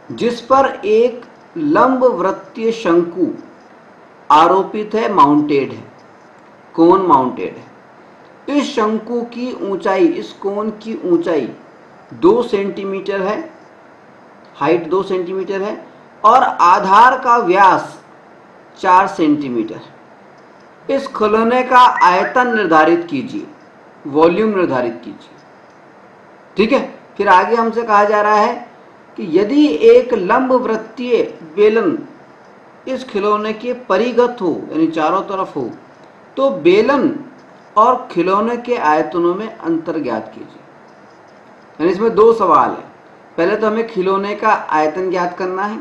जिस पर एक लंबवृत्तीय शंकु आरोपित है, माउंटेड है, कोन माउंटेड है। इस शंकु की ऊंचाई, इस कोन की ऊंचाई 2 सेंटीमीटर है, हाइट 2 सेंटीमीटर है, और आधार का व्यास 4 सेंटीमीटर। इस खिलौने का आयतन निर्धारित कीजिए, वॉल्यूम निर्धारित कीजिए। ठीक है, फिर आगे हमसे कहा जा रहा है कि यदि एक लंबवृत्तीय बेलन इस खिलौने के परिगत हो, यानी चारों तरफ हो, तो बेलन और खिलौने के आयतनों में अंतर ज्ञात कीजिए। यानी इसमें दो सवाल है। पहले तो हमें खिलौने का आयतन ज्ञात करना है,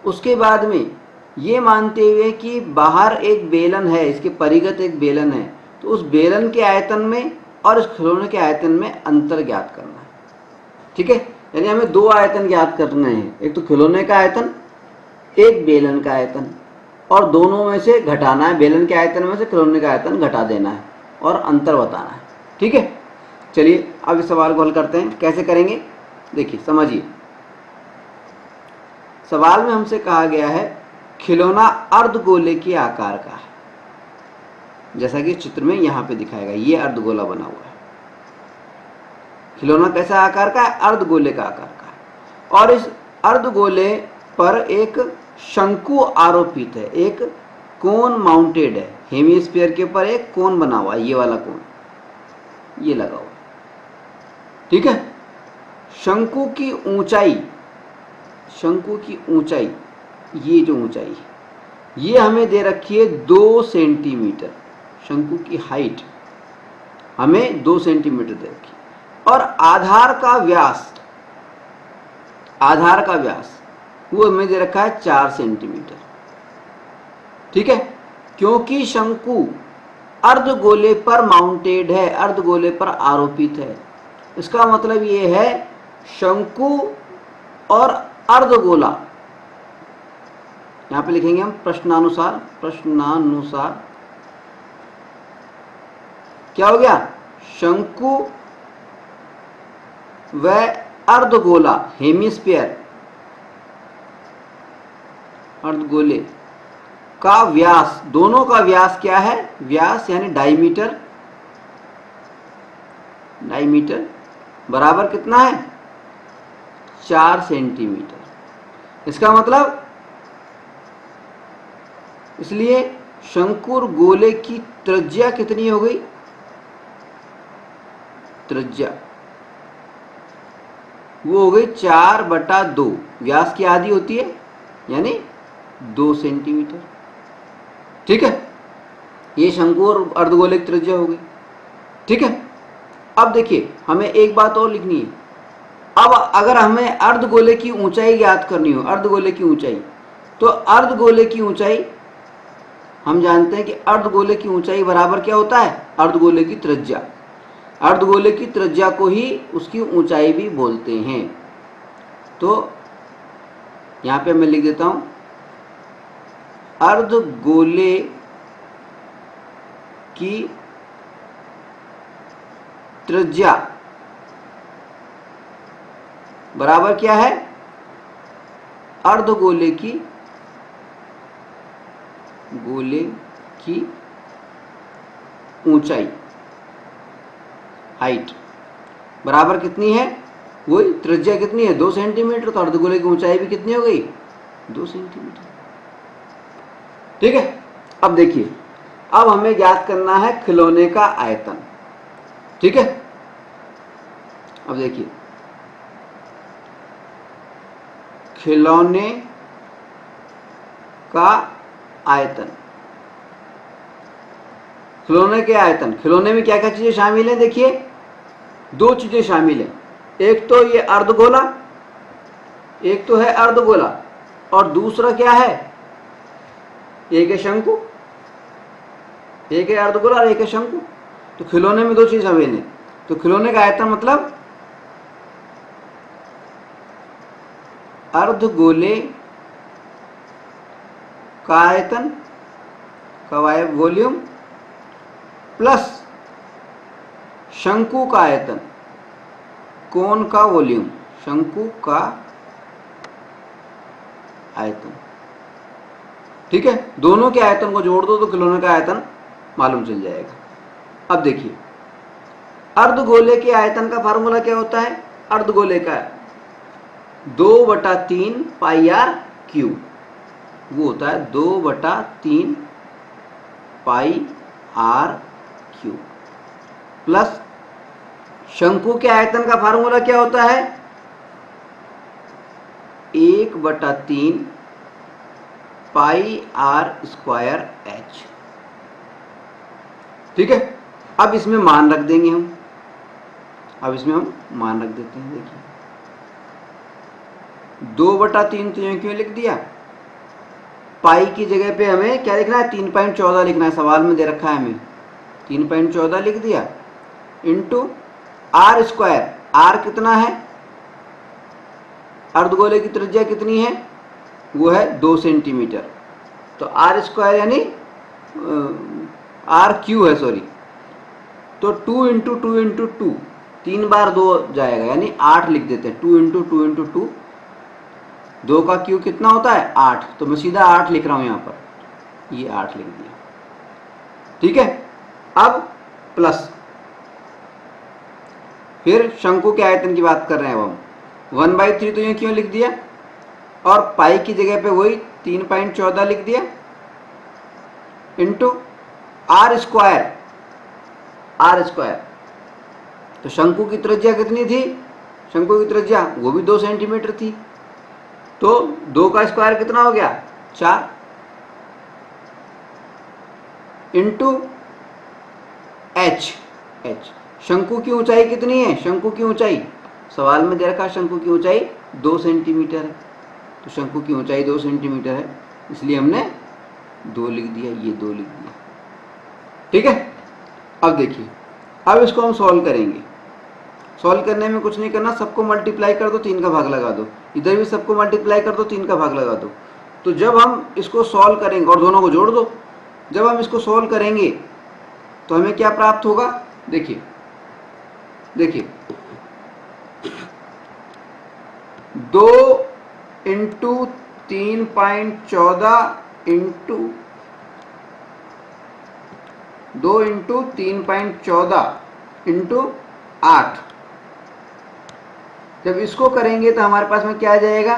उसके बाद में ये मानते हुए कि बाहर एक बेलन है, इसके परिगत एक बेलन है, तो उस बेलन के आयतन में और इस खिलौने के आयतन में अंतर ज्ञात करना है। ठीक है, यानी हमें दो आयतन ज्ञात करने हैं, एक तो खिलौने का आयतन, एक बेलन का आयतन, और दोनों में से घटाना है, बेलन के आयतन में से खिलौने का आयतन घटा देना है और अंतर बताना है। ठीक है, चलिए अब इस सवाल को हल करते हैं। कैसे करेंगे देखिए, समझिए। सवाल में हमसे कहा गया है खिलौना अर्धगोले के आकार का है, जैसा कि चित्र में यहां पे दिखाएगा, ये अर्धगोला बना हुआ है। खिलौना कैसा आकार का है? अर्धगोले का आकार का है, और इस अर्धगोले पर एक शंकु आरोपित है, एक कोन माउंटेड है। हेमीस्फीयर के ऊपर एक कोन बना हुआ है, ये वाला कोन, ये लगा हुआ है। ठीक है, शंकु की ऊंचाई, शंकु की ऊंचाई, ये जो ऊंचाई है ये हमें दे रखी है 2 सेंटीमीटर। शंकु की हाइट हमें 2 सेंटीमीटर दे रखी है, और आधार का व्यास, आधार का व्यास वो हमें दे रखा है 4 सेंटीमीटर। ठीक है, क्योंकि शंकु अर्धगोले पर माउंटेड है, अर्धगोले पर आरोपित है, इसका मतलब ये है शंकु और अर्धगोला, यहां पे लिखेंगे हम प्रश्नानुसार, प्रश्नानुसार क्या हो गया? शंकु व अर्धगोला, हेमिस्फीयर, अर्धगोले का व्यास, दोनों का व्यास क्या है? व्यास यानी डायमीटर, डायमीटर बराबर कितना है? 4 सेंटीमीटर। इसका मतलब, इसलिए शंकु और गोले की त्रिज्या कितनी हो गई? त्रिज्या वो हो गई 4/2, व्यास की आधी होती है यानी 2 सेंटीमीटर। ठीक है, ये शंकु और अर्धगोले की त्रिज्या हो गई। ठीक है, अब देखिए हमें एक बात और लिखनी है। अब अगर हमें अर्धगोले की ऊंचाई ज्ञात करनी हो, अर्धगोले की ऊंचाई, तो अर्धगोले की ऊंचाई हम जानते हैं कि अर्धगोले की ऊंचाई बराबर क्या होता है? अर्धगोले की त्रिज्या। अर्धगोले की त्रिज्या को ही उसकी ऊंचाई भी बोलते हैं। तो यहां पे मैं लिख देता हूं, अर्धगोले की त्रिज्या बराबर क्या है? अर्धगोले की, गोले की ऊंचाई, हाइट बराबर कितनी है? वही त्रिज्या कितनी है? 2 सेंटीमीटर। तो अर्धगोले की ऊंचाई भी कितनी हो गई? 2 सेंटीमीटर। ठीक है, अब देखिए, अब हमें ज्ञात करना है खिलौने का आयतन। ठीक है, अब देखिए, खिलौने का आयतन, खिलौने के आयतन, खिलौने में क्या क्या चीजें शामिल हैं? देखिए 2 चीजें शामिल हैं, एक तो ये अर्धगोला, एक तो है अर्धगोला, और दूसरा क्या है? एक है शंकु, एक है अर्धगोला और एक है शंकु। तो खिलौने में 2 चीज शामिल हैं। तो खिलौने का आयतन मतलब अर्धगोले का आयतन का वॉल्यूम प्लस शंकु का आयतन, कोन का वॉल्यूम, शंकु का आयतन। ठीक है, दोनों के आयतन को जोड़ दो तो खिलौने का आयतन मालूम चल जाएगा। अब देखिए, अर्धगोले के आयतन का फार्मूला क्या होता है? अर्धगोले का 2/3 पाई r क्यूब, वो होता है 2/3 पाई आर क्यू प्लस शंकु के आयतन का फार्मूला क्या होता है? 1/3 पाई आर स्क्वायर एच। ठीक है, अब इसमें मान रख देंगे हम। अब इसमें हम मान रख देते हैं। देखिए 2/3 तो यूं क्यों लिख दिया? पाई की जगह पे हमें क्या लिखना है? 3.14 लिखना है, सवाल में दे रखा है हमें। 3.14 लिख दिया इंटू आर स्क्वायर। आर कितना है? अर्धगोले की त्रिज्या कितनी है? वो है 2 सेंटीमीटर। तो आर स्क्वायर यानी आर क्यू है, सॉरी। तो 2 इंटू 2 इंटू 2, 3 बार 2 जाएगा यानी 8 लिख देते हैं। 2 इंटू 2 इंटू 2, 2 का क्यू कितना होता है? 8। तो मैं सीधा 8 लिख रहा हूं यहां पर, ये 8 लिख दिया। ठीक है, अब प्लस फिर शंकु के आयतन की बात कर रहे हैं अब हम। 1/3 तो ये क्यों लिख दिया और पाई की जगह पे वही 3.14 लिख दिया into r square. R square तो शंकु की त्रिज्या कितनी थी? शंकु की त्रिज्या वो भी 2 सेंटीमीटर थी। तो 2 का स्क्वायर कितना हो गया? 4 इंटू एच। एच शंकु की ऊंचाई कितनी है? शंकु की ऊंचाई सवाल में दे रखा, शंकु की ऊंचाई 2 सेंटीमीटर है। तो शंकु की ऊंचाई 2 सेंटीमीटर है, इसलिए हमने 2 लिख दिया, ये 2 लिख दिया। ठीक है, अब देखिए, अब इसको हम सॉल्व करेंगे। सॉल्व करने में कुछ नहीं करना, सबको मल्टीप्लाई कर दो, 3 का भाग लगा दो। इधर भी सबको मल्टीप्लाई कर दो, 3 का भाग लगा दो। तो जब हम इसको सॉल्व करेंगे, और दोनों को जोड़ दो, जब हम इसको सॉल्व करेंगे तो हमें क्या प्राप्त होगा? देखिए देखिए 2 इंटू 3.14 इंटू 2 इंटू 3.14 इंटू 8। जब इसको करेंगे तो हमारे पास में क्या आ जाएगा?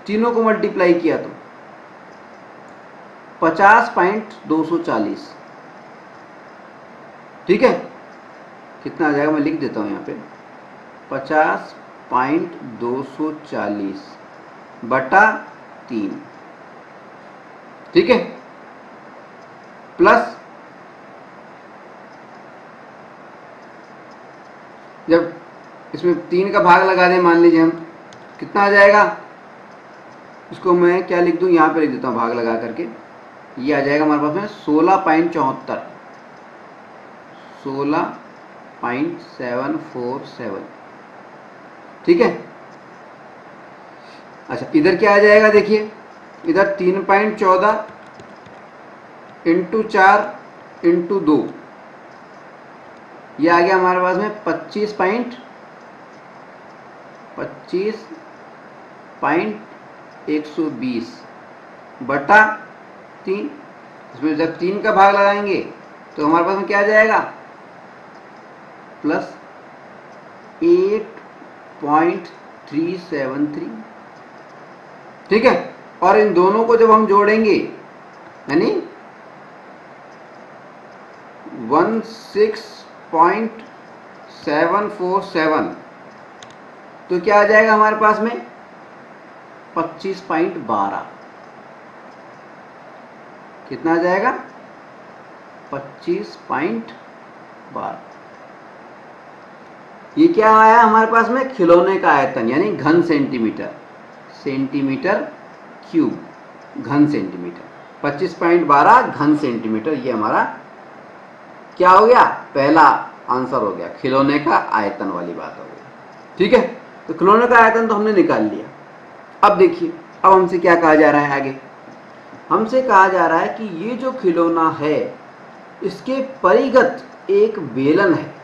तीनों को मल्टीप्लाई किया तो 50.240। ठीक है, कितना आ जाएगा? मैं लिख देता हूं यहां पे 50.240 बटा 3। ठीक है, प्लस जब इसमें 3 का भाग लगा दें, मान लीजिए हम, कितना आ जाएगा? इसको मैं क्या लिख दूं? यहां पे लिख देता हूं भाग लगा करके। ये आ जाएगा हमारे पास में 16.74, 16.747। ठीक है, अच्छा इधर क्या आ जाएगा? देखिए इधर 3.14 इंटू 4 इंटू 2, ये आ गया हमारे पास में 25.120 बटा 3। इसमें जब 3 का भाग लगाएंगे तो हमारे पास में क्या आ जाएगा? प्लस 8.373। ठीक है, और इन दोनों को जब हम जोड़ेंगे यानी 16.747, तो क्या आ जाएगा हमारे पास में? 25.12। कितना आ जाएगा? 25.12। ये क्या आया हमारे पास में? खिलौने का आयतन यानी घन सेंटीमीटर, सेंटीमीटर क्यूब, घन सेंटीमीटर। 25.12 घन सेंटीमीटर, ये हमारा क्या हो गया? पहला आंसर हो गया, खिलौने का आयतन वाली बात हो गई। ठीक है, तो खिलौने का आयतन तो हमने निकाल लिया। अब देखिए, अब हमसे क्या कहा जा रहा है आगे? हमसे कहा जा रहा है कि ये जो खिलौना है इसके परिगत एक बेलन है,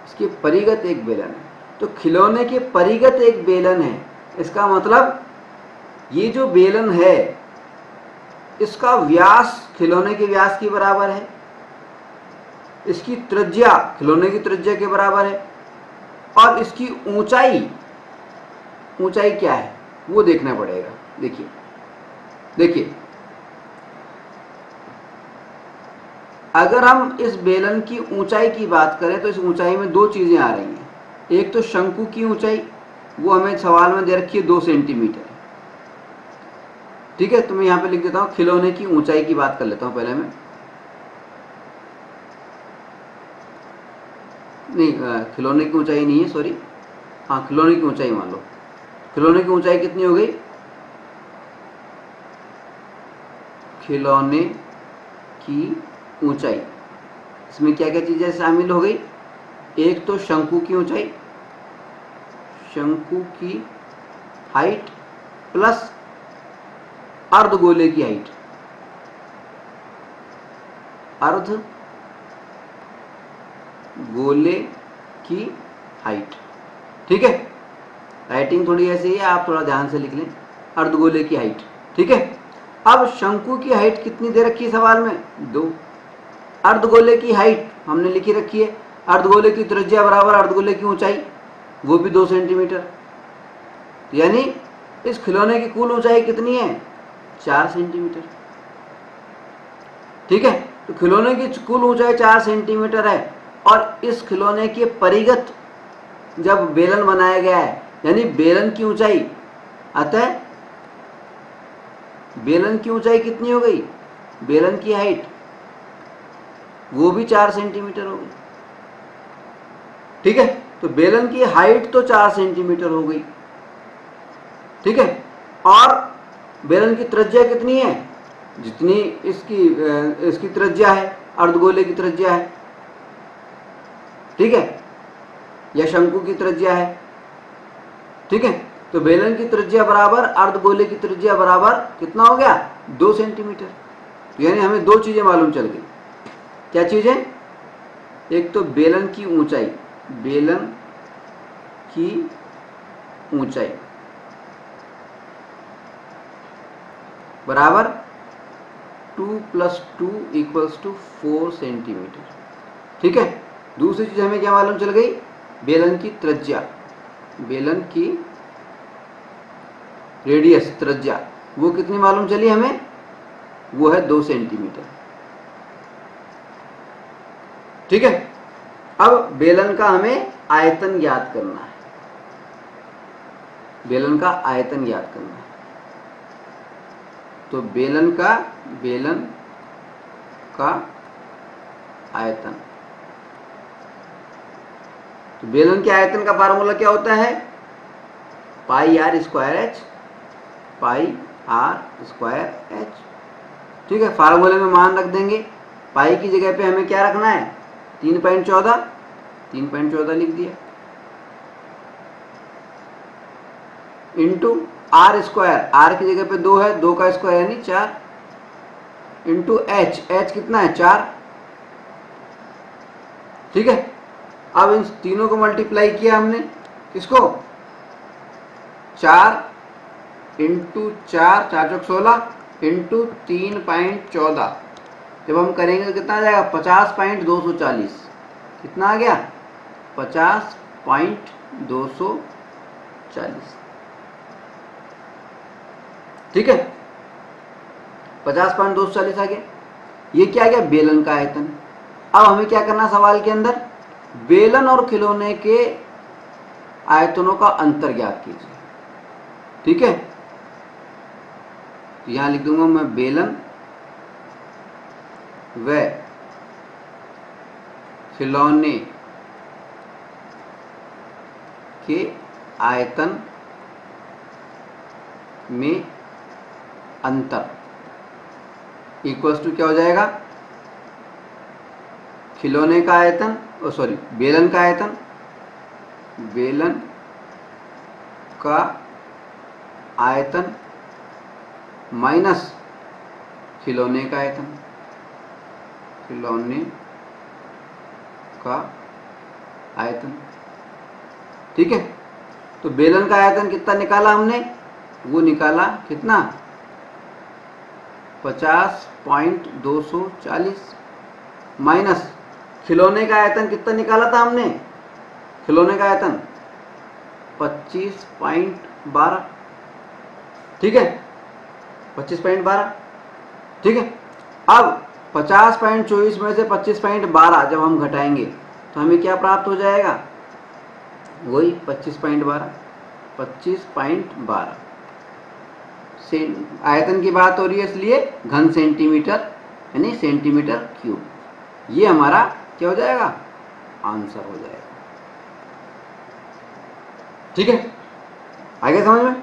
इसके परिगत एक बेलन है। तो खिलौने के परिगत एक बेलन है, इसका मतलब ये जो बेलन है इसका व्यास खिलौने के व्यास के बराबर है, इसकी त्रिज्या खिलौने की त्रिज्या के बराबर है, और इसकी ऊंचाई, ऊंचाई क्या है वो देखना पड़ेगा। देखिए देखिए अगर हम इस बेलन की ऊंचाई की बात करें तो इस ऊंचाई में दो चीज़ें आ रही हैं। एक तो शंकु की ऊंचाई, वो हमें सवाल में दे रखी है 2 सेंटीमीटर। ठीक है, तो मैं यहाँ पे लिख देता हूँ खिलौने की ऊंचाई की बात कर लेता हूँ पहले मैं। नहीं, खिलौने की ऊंचाई नहीं है, सॉरी। हाँ, खिलौने की ऊंचाई मान लो। खिलौने की ऊंचाई कितनी हो गई? खिलौने की ऊंचाई, इसमें क्या क्या चीज़ें शामिल हो गई? एक तो शंकु की ऊंचाई, शंकु की हाइट प्लस अर्धगोले की हाइट, अर्ध गोले की हाइट। ठीक है, राइटिंग थोड़ी ऐसी है, आप थोड़ा ध्यान से लिख लें। अर्धगोले की हाइट, ठीक है। अब शंकु की हाइट कितनी दे रखी है सवाल में? 2। अर्धगोले की हाइट हमने लिखी रखी है, अर्धगोले की त्रिज्या बराबर अर्धगोले की ऊंचाई, वो भी 2 सेंटीमीटर। यानी इस खिलौने की कुल ऊंचाई कितनी है? 4 सेंटीमीटर। ठीक है, तो खिलौने की कुल ऊंचाई 4 सेंटीमीटर है, और इस खिलौने के परिगत जब बेलन बनाया गया है, यानी बेलन की ऊंचाई, अतः बेलन की ऊंचाई कितनी हो गई? बेलन की हाइट वो भी 4 सेंटीमीटर हो गई। ठीक है, तो बेलन की हाइट तो 4 सेंटीमीटर हो गई। ठीक है, और बेलन की त्रिज्या कितनी है? जितनी इसकी त्रिज्या है, अर्धगोले की त्रिज्या है। ठीक है, या शंकु की त्रिज्या है। ठीक है, तो बेलन की त्रिज्या बराबर अर्धगोले की त्रिज्या बराबर कितना हो गया? 2 सेंटीमीटर। तो यानी हमें दो चीजें मालूम चल गई। क्या चीजें? एक तो बेलन की ऊंचाई, बेलन की ऊंचाई बराबर 2 + 2 = 4 सेंटीमीटर। ठीक है, दूसरी चीज हमें क्या मालूम चल गई? बेलन की त्रिज्या, बेलन की रेडियस, त्रिज्या, वो कितनी मालूम चली हमें? वो है 2 सेंटीमीटर। ठीक है, अब बेलन का हमें आयतन ज्ञात करना है, बेलन का आयतन ज्ञात करना है। तो बेलन का आयतन, तो बेलन के आयतन का फार्मूला क्या होता है? πr²h, πr²h। ठीक है, फार्मूले में मान रख देंगे। पाई की जगह पे हमें क्या रखना है? 3.14, 3.14 लिख दिया, इंटू r², r की जगह पे 2 है, 2 का स्क्वायर यानी 4, इंटू h, h कितना है? 4। ठीक है, अब इन तीनों को मल्टीप्लाई किया हमने, किसको? 4 इंटू 4, 4 चौक 16, इंटू 3.14, जब हम करेंगे तो कितना आ जाएगा? 50.240। कितना आ गया? 50.240। ठीक है, 50.240 आ गया। ये क्या आ गया? बेलन का आयतन। अब हमें क्या करना सवाल के अंदर? बेलन और खिलौने के आयतनों का अंतर ज्ञात कीजिए। ठीक है, तो यहां लिख दूंगा मैं बेलन व खिलौने के आयतन में अंतर इक्वल्स टू क्या हो जाएगा? खिलौने का आयतन, सॉरी, बेलन का आयतन, बेलन का आयतन माइनस खिलौने का आयतन, खिलौने का आयतन। ठीक है, तो बेलन का आयतन कितना निकाला हमने? वो निकाला कितना? 50.240 माइनस खिलौने का आयतन कितना निकाला था हमने? खिलौने का आयतन 25.12। ठीक है, 25.12। ठीक है, अब 50.24 में से 25.12 जब हम घटाएंगे तो हमें क्या प्राप्त हो जाएगा, वही 25.12। 25.12 से आयतन की बात हो रही है, इसलिए घन सेंटीमीटर यानी सेंटीमीटर क्यूब, ये हमारा क्या हो जाएगा, आंसर हो जाएगा। ठीक है, आ गया समझ में।